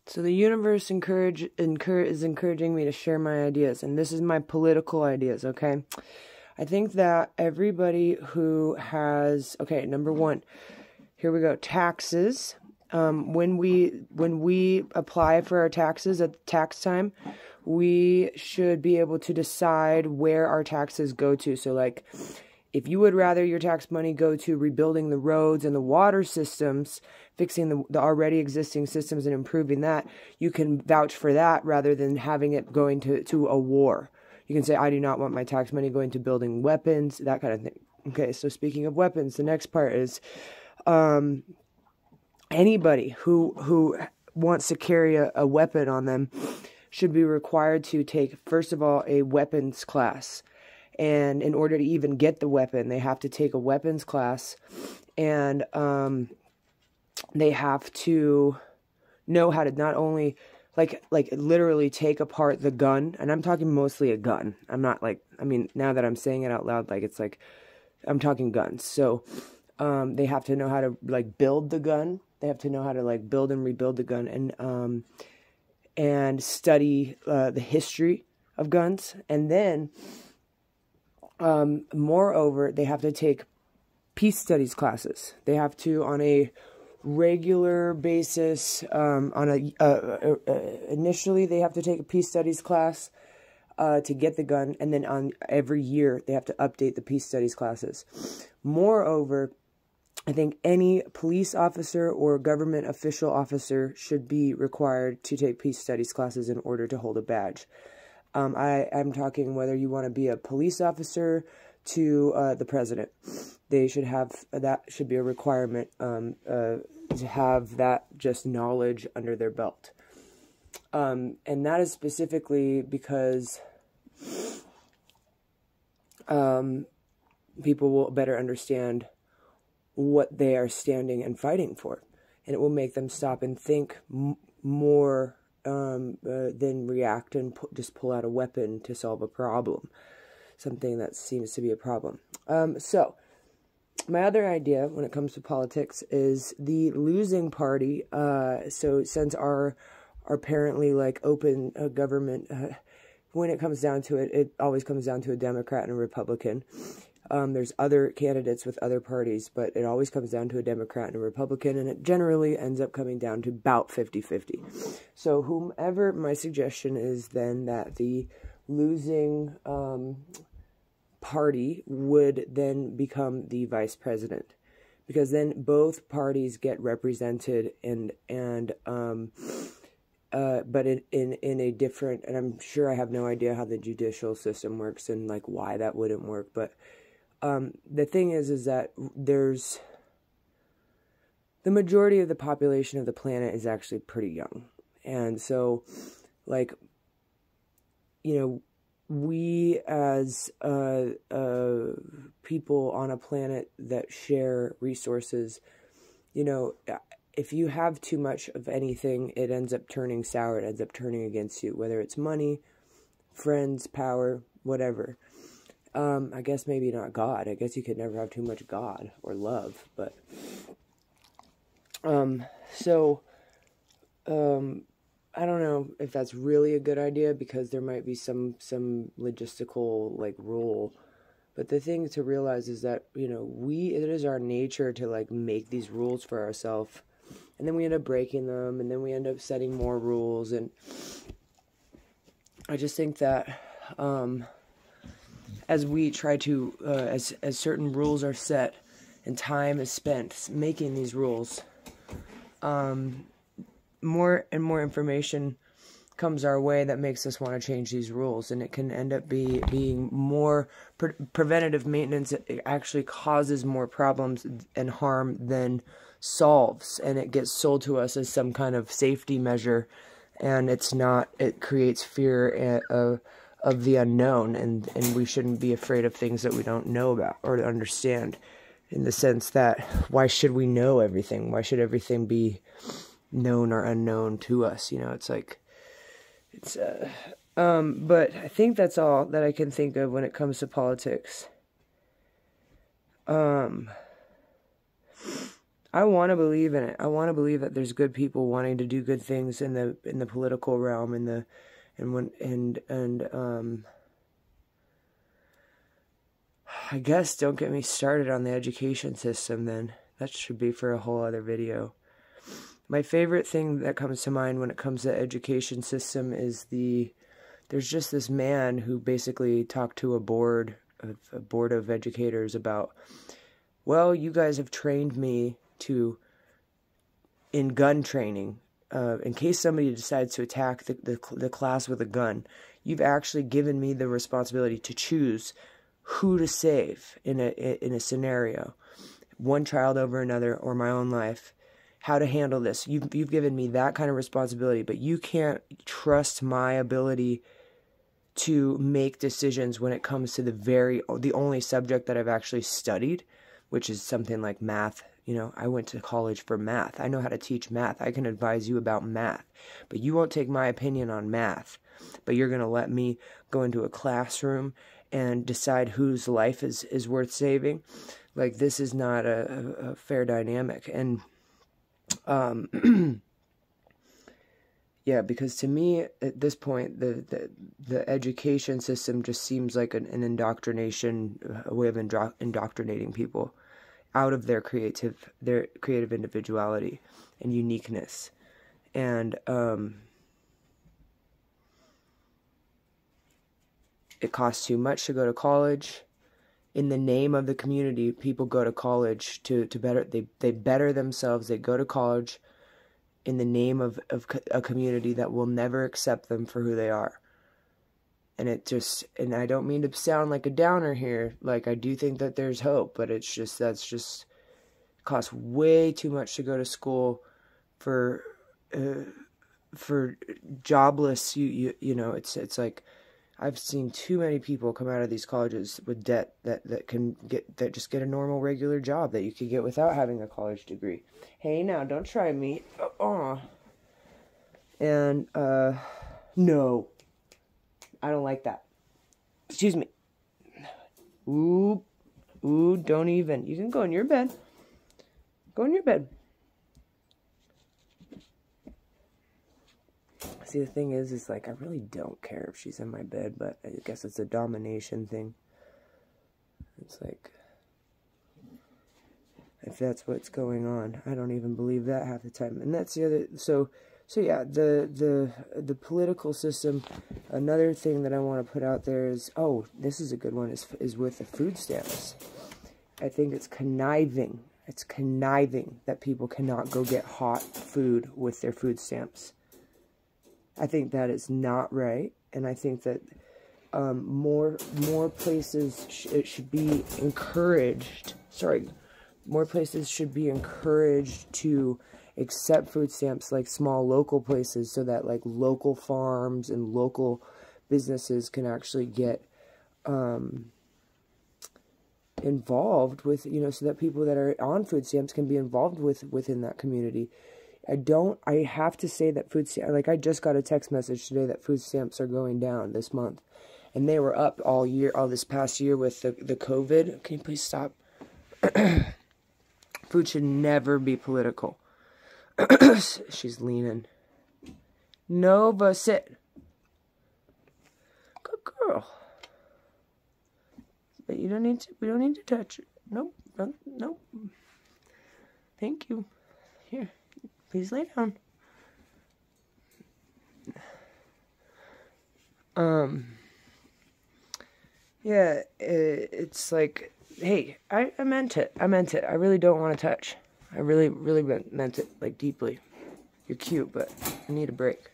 So the universe is encouraging me to share my ideas, and this is my political ideas, okay? I think that everybody who has, okay, number one, here we go, taxes. When we apply for our taxes at tax time, we should be able to decide where our taxes go to. So like, if you would rather your tax money go to rebuilding the roads and the water systems, fixing the already existing systems and improving that, you can vouch for that rather than having it going to a war. You can say, I do not want my tax money going to building weapons, that kind of thing. Okay, so speaking of weapons, the next part is anybody who wants to carry a weapon on them should be required to take, first of all, a weapons class. And in order to even get the weapon, they have to take a weapons class, and they have to know how to not only like literally take apart the gun, and I'm talking mostly a gun. I'm not like, I mean, now that I'm saying it out loud, like it's like I'm talking guns. So they have to know how to like build the gun. They have to know how to like build and rebuild the gun, and study the history of guns, and then moreover, they have to take peace studies classes. They have to, on a regular basis, initially they have to take a peace studies class to get the gun, and then on every year they have to update the peace studies classes. Moreover, I think any police officer or government official officer should be required to take peace studies classes in order to hold a badge. I'm talking whether you want to be a police officer to the president. They should have, that should be a requirement to have that just knowledge under their belt. And that is specifically because people will better understand what they are standing and fighting for. And it will make them stop and think more then react and just pull out a weapon to solve a problem, something that seems to be a problem. So my other idea when it comes to politics is the losing party. So since our apparently like open government, when it comes down to it, it always comes down to a Democrat and a Republican. There's other candidates with other parties, but it always comes down to a Democrat and a Republican, and it generally ends up coming down to about 50-50. So whomever, my suggestion is then that the losing party would then become the vice president, because then both parties get represented, but in a different, and I'm sure I have no idea how the judicial system works and like why that wouldn't work, but the thing is that there's the majority of the population of the planet is actually pretty young. And so, like, you know, we as people on a planet that share resources, you know, if you have too much of anything, it ends up turning sour. It ends up turning against you, whether it's money, friends, power, whatever. I guess maybe not God. I guess you could never have too much God or love, but, I don't know if that's really a good idea, because there might be some logistical, like, rule, but the thing to realize is that, you know, it is our nature to, like, make these rules for ourselves, and then we end up breaking them, and then we end up setting more rules, and I just think that, as we try to, as certain rules are set and time is spent making these rules, more and more information comes our way that makes us want to change these rules, and it can end up being more preventative maintenance. It actually causes more problems and harm than solves, and it gets sold to us as some kind of safety measure, and it's not. It creates fear of the unknown, and we shouldn't be afraid of things that we don't know about or understand, in the sense that, why should we know everything? Why should everything be known or unknown to us? You know, it's like, it's, but I think that's all that I can think of when it comes to politics. I want to believe in it. I want to believe that there's good people wanting to do good things in the political realm, I guess don't get me started on the education system then. That should be for a whole other video. My favorite thing that comes to mind when it comes to the education system is there's just this man who basically talked to a board of educators about, well, you guys have trained me in gun training, in case somebody decides to attack the class with a gun. You've actually given me the responsibility to choose who to save in a scenario, one child over another or my own life, how to handle this. You've given me that kind of responsibility, but you can't trust my ability to make decisions when it comes to the only subject that I've actually studied, which is something like math. You know, I went to college for math. I know how to teach math. I can advise you about math, but you won't take my opinion on math. But you're going to let me go into a classroom and decide whose life is worth saving. Like, this is not a fair dynamic. And yeah, because to me at this point the education system just seems like an indoctrination, a way of indoctrinating people out of their creative individuality and uniqueness. And it costs too much to go to college. In the name of the community, people go to college to better, they better themselves. They go to college in the name of a community that will never accept them for who they are. And and I don't mean to sound like a downer here. Like, I do think that there's hope, but it costs way too much to go to school for jobless, you know, it's like, I've seen too many people come out of these colleges with debt that just get a normal regular job that you could get without having a college degree. Hey, now, don't try me. And no, I don't like that. Excuse me. Ooh, don't even. You can go in your bed. Go in your bed. See, the thing is like, I really don't care if she's in my bed, but I guess it's a domination thing. It's like, if that's what's going on, I don't even believe that half the time. And that's the other, so yeah, the political system. Another thing that I want to put out there is, oh, this is a good one, is with the food stamps. I think it's conniving. It's conniving that people cannot go get hot food with their food stamps. I think that is not right, and I think that more places should be encouraged. More places should be encouraged to accept food stamps, like small local places, so that like local farms and local businesses can actually get involved with, you know, so that people that are on food stamps can be involved within that community. I have to say that food stamps, like, I just got a text message today that food stamps are going down this month. And they were up all this past year with the COVID. Can you please stop? Food should never be political. She's leaning. Nova, sit. Good girl. But we don't need to touch it. Nope. Nope. Thank you. Here. Please lay down. Yeah, it's like, hey, I meant it. I really don't want to touch. I really meant it, like, deeply. You're cute, but I need a break.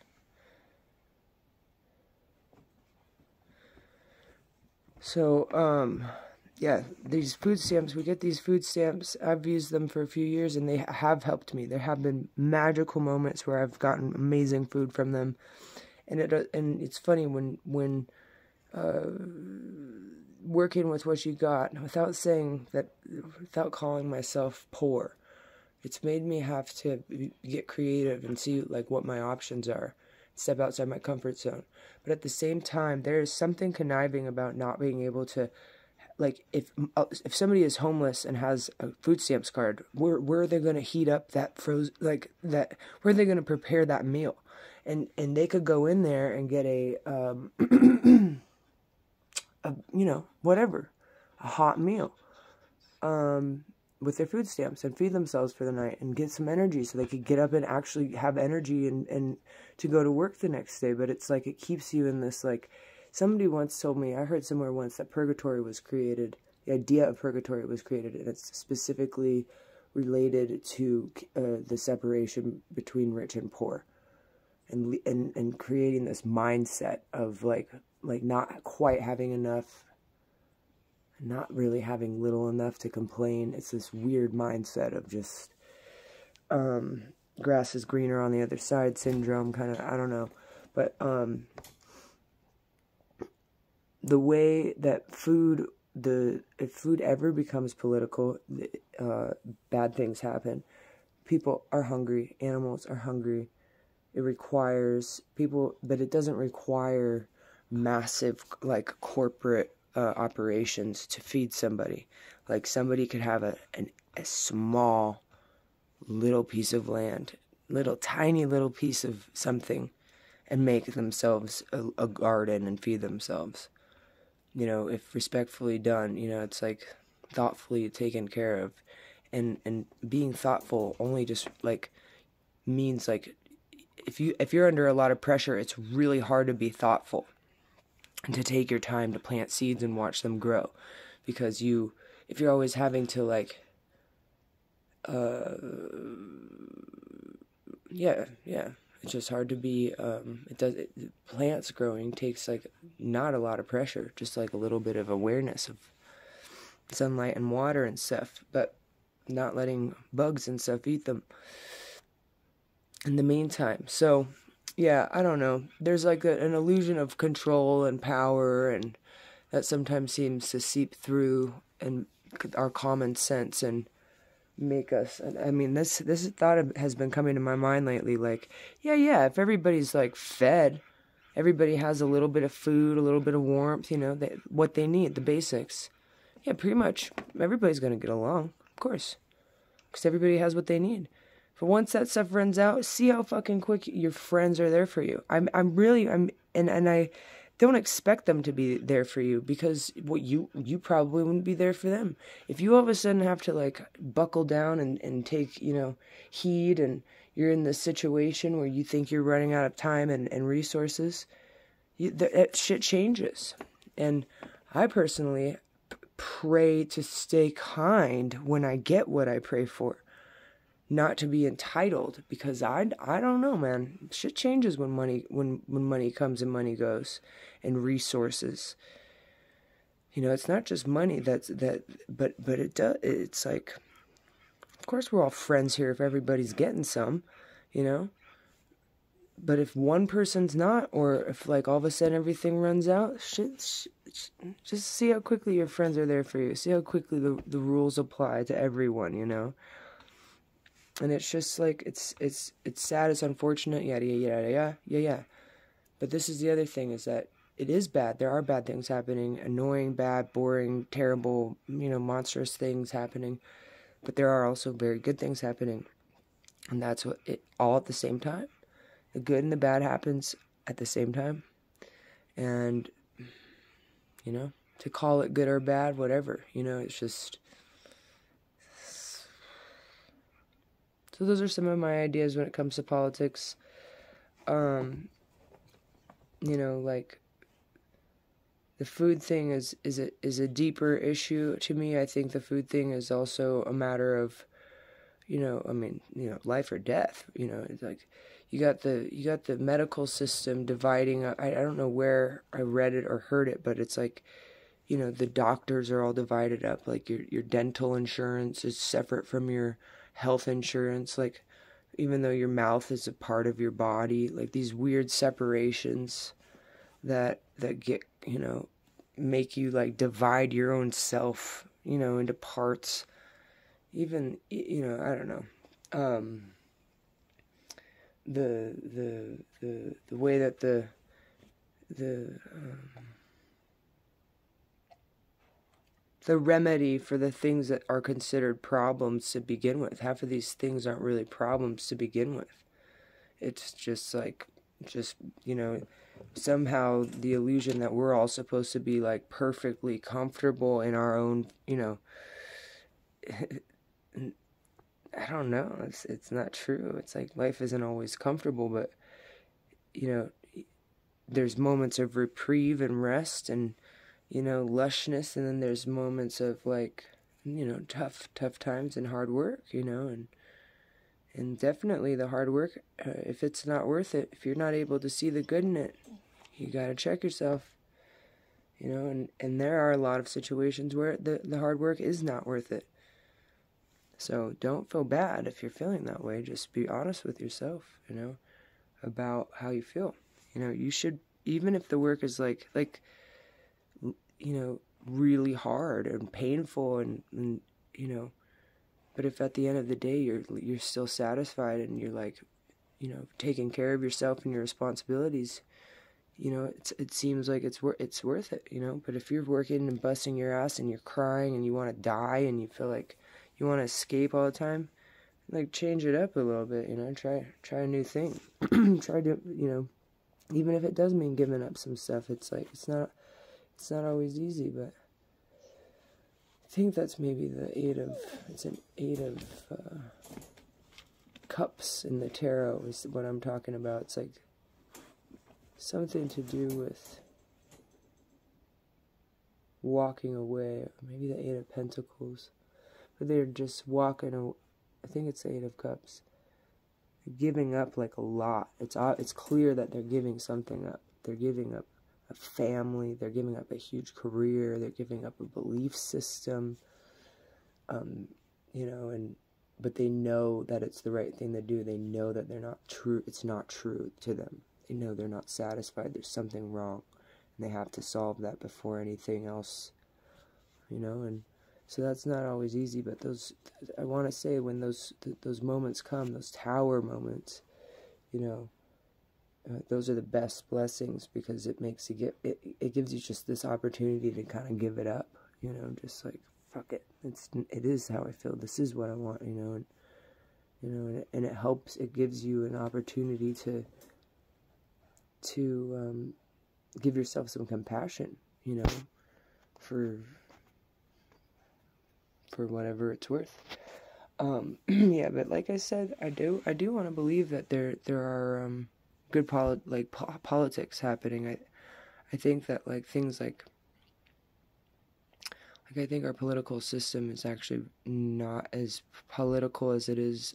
So, yeah, these food stamps, we get these food stamps. I've used them for a few years, and they have helped me. There have been magical moments where I've gotten amazing food from them. And it's funny when working with what you got, without calling myself poor, it's made me have to get creative and see, like, what my options are, step outside my comfort zone. But at the same time, there is something conniving about not being able to like if somebody is homeless and has a food stamps card, where are they going to heat up that where are they going to prepare that meal? And they could go in there and get a whatever, a hot meal with their food stamps and feed themselves for the night and get some energy so they could get up and actually have energy and to go to work the next day. But it's like it keeps you in this, like, somebody once told me, I heard somewhere once, that purgatory was created, the idea of purgatory was created, and it's specifically related to the separation between rich and poor, and creating this mindset of like not quite having enough, not really having little enough to complain. It's this weird mindset of just grass is greener on the other side syndrome, kind of, I don't know. But the way that if food ever becomes political, bad things happen. People are hungry, animals are hungry. It requires people, but it doesn't require massive, like, corporate operations to feed somebody. Like, somebody could have a small little piece of land, tiny little piece of something, and make themselves a garden and feed themselves. You know, if respectfully done, you know, it's like thoughtfully taken care of. And being thoughtful only just like means, like, if you're under a lot of pressure, it's really hard to be thoughtful and to take your time to plant seeds and watch them grow, because if you're always having to, like, it's just hard to be, plants growing takes, like, not a lot of pressure, just, like, a little bit of awareness of sunlight and water and stuff, but not letting bugs and stuff eat them in the meantime. So, yeah, I don't know. There's, like, an illusion of control and power, and that sometimes seems to seep through and our common sense and make us, I mean, this thought has been coming to my mind lately, like, yeah, if everybody's, like, fed, everybody has a little bit of food, a little bit of warmth, you know, what they need, the basics, yeah, pretty much everybody's gonna get along, of course, because everybody has what they need. But once that stuff runs out, see how fucking quick your friends are there for you. And I don't expect them to be there for you, because you probably wouldn't be there for them. If you all of a sudden have to, like, buckle down and take, you know, heed, and you're in this situation where you think you're running out of time and resources, that shit changes. And I personally pray to stay kind when I get what I pray for. Not to be entitled, because I don't know, man. Shit changes when money comes and money goes, and resources. You know, it's not just money but it does. It's like, of course we're all friends here if everybody's getting some, you know. But if one person's not, or if, like, all of a sudden everything runs out, just see how quickly your friends are there for you. See how quickly the rules apply to everyone, you know. And it's just like, it's sad, it's unfortunate, yeah. But this is the other thing, is that it is bad. There are bad things happening, annoying, bad, boring, terrible, you know, monstrous things happening. But there are also very good things happening. And that's what all at the same time. The good and the bad happens at the same time. And, you know, to call it good or bad, whatever, you know, it's just... So those are some of my ideas when it comes to politics. You know, like, the food thing is a deeper issue to me. I think the food thing is also a matter of, you know, I mean, you know, life or death. You know, it's like you got the medical system dividing up. I don't know where I read it or heard it, but it's like, you know, the doctors are all divided up. Like, your dental insurance is separate from your health insurance, like, even though your mouth is a part of your body, like, these weird separations that get, you know, make you, like, divide your own self, you know, into parts. Even, you know, I don't know, the way that the remedy for the things that are considered problems to begin with. Half of these things aren't really problems to begin with. It's just like, somehow the illusion that we're all supposed to be like perfectly comfortable in our own, I don't know, it's not true. It's like life isn't always comfortable, but, there's moments of reprieve and rest and, lushness, and then there's moments of like, tough times and hard work, and definitely the hard work, if it's not worth it, if you're not able to see the good in it, you gotta check yourself, and there are a lot of situations where the hard work is not worth it. So don't feel bad if you're feeling that way. Just be honest with yourself, about how you feel. You should, even if the work is like, really hard and painful and but if at the end of the day you're still satisfied and you're like, taking care of yourself and your responsibilities, it seems like it's worth it, But if you're working and busting your ass and you're crying and you want to die and you feel like you want to escape all the time, like change it up a little bit, try a new thing. Try to, even if it does mean giving up some stuff, it's like it's not always easy, but I think that's maybe it's an 8 of cups in the tarot is what I'm talking about. It's like something to do with walking away, or maybe the 8 of Pentacles, but they're just walking away. I think it's the 8 of Cups. They're giving up like a lot. It's clear that they're giving something up. They're giving up a family, they're giving up a huge career, they're giving up a belief system, but they know that it's the right thing to do. They know that it's not true to them. They know they're not satisfied, there's something wrong, and they have to solve that before anything else, and so that's not always easy, but I want to say when those moments come, those tower moments, those are the best blessings, because it makes it gives you just this opportunity to kind of give it up, just like, fuck it, it is how I feel, this is what I want, and it helps, it gives you an opportunity to give yourself some compassion, for whatever it's worth. Yeah, but like I said, I do want to believe that there are good politics happening. I think that things like I think our political system is actually not as political as it is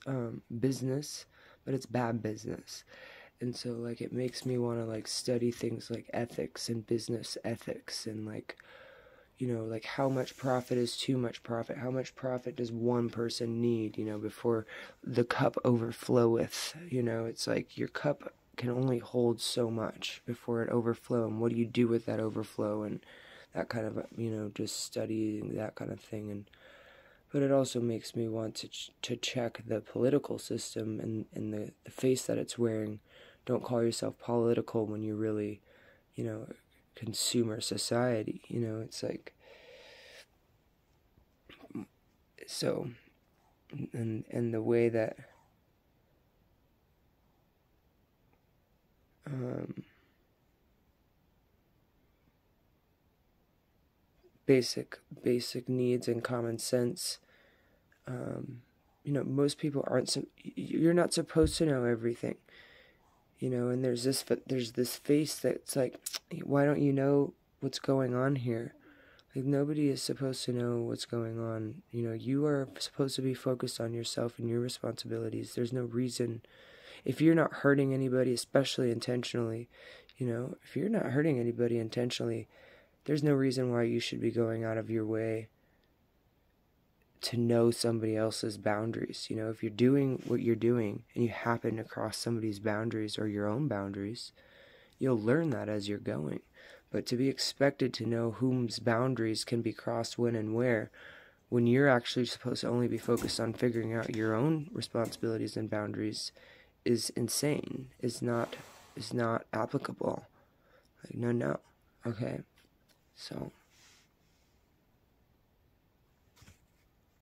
business, but it's bad business. And so it makes me want to study things like ethics and business ethics, and how much profit is too much profit? How much profit does one person need, before the cup overfloweth? It's like your cup can only hold so much before it overflow, and what do you do with that overflow? And that kind of, just studying that kind of thing. But it also makes me want to check the political system and the face that it's wearing. Don't call yourself political when you're really, consumer society, it's like, so, and the way that, basic needs and common sense, most people you're not supposed to know everything, and there's this face that's like, why don't you know what's going on here? Nobody is supposed to know what's going on. You are supposed to be focused on yourself and your responsibilities. There's no reason, if you're not hurting anybody, especially intentionally, if you're not hurting anybody intentionally, there's no reason why you should be going out of your way to know somebody else's boundaries. If you're doing what you're doing and you happen to cross somebody's boundaries or your own boundaries, you'll learn that as you're going. But to be expected to know whose boundaries can be crossed when and where, when you're actually supposed to only be focused on figuring out your own responsibilities and boundaries, is insane, is not applicable. No. Okay? So